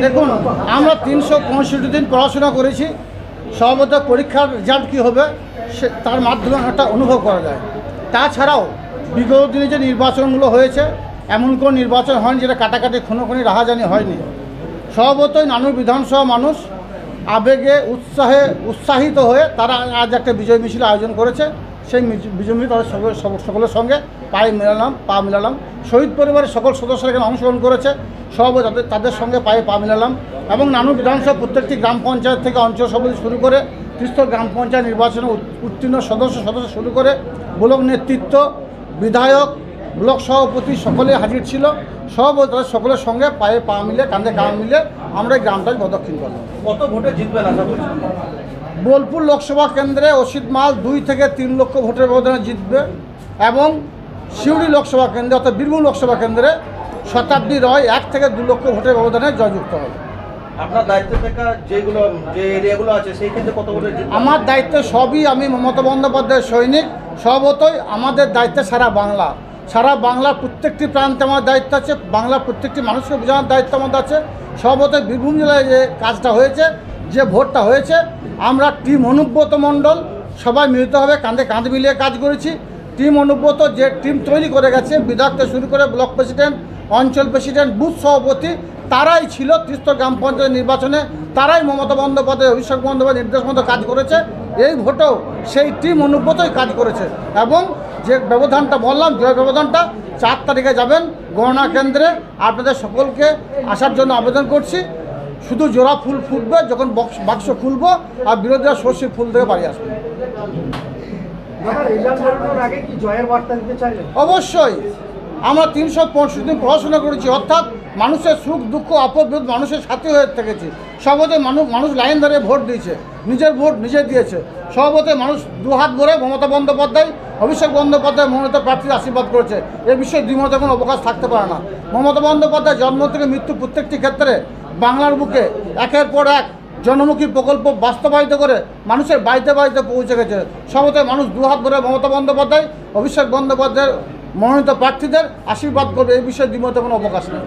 দেখুন, আমরা 365 দিন পড়াশোনা করেছি। সর্বদা পরীক্ষার রেজাল্ট কী হবে তার মাধ্যমে একটা অনুভব করা যায়। তাছাড়াও বিগত দিনে যে নির্বাচনগুলো হয়েছে, এমন কোনো নির্বাচন হয়নি যেটা কাটাকাটি খুনোখুনি রাহাজানি হয়নি। স্বভাবতই নানুর বিধানসভা মানুষ আবেগে উৎসাহিত হয়ে তারা আজ একটা বিজয় মিছিল আয়োজন করেছে। সেই বিজয় মিছিল তাদের সকলের সঙ্গে পা মিলালাম। শহীদ পরিবারের সকল সদস্যরা এখানে অংশগ্রহণ করেছে, সব তাদের সঙ্গে পা মিলালাম। এবং নানুর বিধানসভা প্রত্যেকটি গ্রাম পঞ্চায়েত থেকে অঞ্চল সভাপতি শুরু করে ত্রিস্তর গ্রাম পঞ্চায়েত নির্বাচনে উত্তীর্ণ সদস্য শুরু করে ব্লক নেতৃত্ব, বিধায়ক, ব্লক সভাপতি সকলে হাজির ছিল। সব তাদের সকলের সঙ্গে পা মিলে কাঁধে কাঁধ মিলে আমরা এই গ্রামটাকে প্রদক্ষিণ করলাম। কত ভোটে জিতবেন আশা করছেন? বোলপুর লোকসভা কেন্দ্রে অসিত মাল 2 থেকে 3 লক্ষ ভোটের ব্যবধানে জিতবে এবং সিউড়ি লোকসভা কেন্দ্রে অর্থাৎ বীরভূম লোকসভা কেন্দ্রে শতাব্দী রয় 1 থেকে 2 লক্ষ ভোটের ব্যবধানে জয়যুক্ত হবে। আপনার দায়িত্বে থাকা যে এরিয়াগুলো আছে সেই ক্ষেত্রে কত ভোটে জিতবে? আমার দায়িত্বে সবই, আমি মমতা বন্দ্যোপাধ্যায়ের সৈনিক। সর্বতই আমাদের দায়িত্বে সারা বাংলার প্রত্যেকটি প্রান্তে আমার দায়িত্ব আছে, বাংলার প্রত্যেকটি মানুষকে বোঝানোর দায়িত্ব আমাদের আছে। সর্বতই বীরভূম জেলায় যে কাজটা হয়েছে, যে ভোটটা হয়েছে, আমরা টিম অনুব্রত মণ্ডল সবাই মিলিতভাবে কাঁধে কাঁধ মিলিয়ে কাজ করেছি। টিম অনুব্রত যে টিম তৈরি করে গেছে, বিধায়ক থেকে শুরু করে ব্লক প্রেসিডেন্ট, অঞ্চল প্রেসিডেন্ট, বুথ সভাপতি, তারাই ছিল ত্রিস্তর গ্রাম পঞ্চায়েত নির্বাচনে। তারাই মমতা বন্দ্যোপাধ্যায়, অভিষেক বন্দ্যোপাধ্যায় নির্দেশ মতো কাজ করেছে। এই ভোটেও সেই টিম অনুব্রতই কাজ করেছে। এবং যে ব্যবধানটা বললাম, জয় ব্যবধানটা 4 তারিখে যাবেন গণনা কেন্দ্রে। আপনাদের সকলকে আসার জন্য আবেদন করছি। শুধু জোড়া ফুল ফুটবে যখন বাক্স খুলবো, আর বিরোধীরা সর্ষে ফুল থেকে বাড়ি আসবে। অবশ্যই আমরা 365 দিন পড়াশোনা করেছি, অর্থাৎ মানুষের সুখ দুঃখ আপদ বিপদ মানুষের সাথে হয়ে থেকেছি। সর্বদে মানুষ লাইন ধরে ভোট দিয়েছে, নিজের ভোট নিজে দিয়েছে। সর্বদে মানুষ দুহাত ভরে মমতা বন্দ্যোপাধ্যায়, অভিষেক বন্দ্যোপাধ্যায় মনোনীত প্রার্থীর আশীর্বাদ করেছে। এ বিষয়ে দ্বিমতের কোনো অবকাশ থাকতে পারে না। মমতা বন্দ্যোপাধ্যায় জন্ম থেকে মৃত্যু প্রত্যেকটি ক্ষেত্রে বাংলার বুকে একের পর এক জনমুখী প্রকল্প বাস্তবায়িত করে মানুষের বাড়িতে পৌঁছে গেছে। সর্বদা মানুষ দুহাত ভরে মমতা বন্দ্যোপাধ্যায়, অভিষেক বন্দ্যোপাধ্যায়ের মনোনীত প্রার্থীদের আশীর্বাদ করবে। এই বিষয়ে দ্বিমতের কোনো অবকাশ নেই।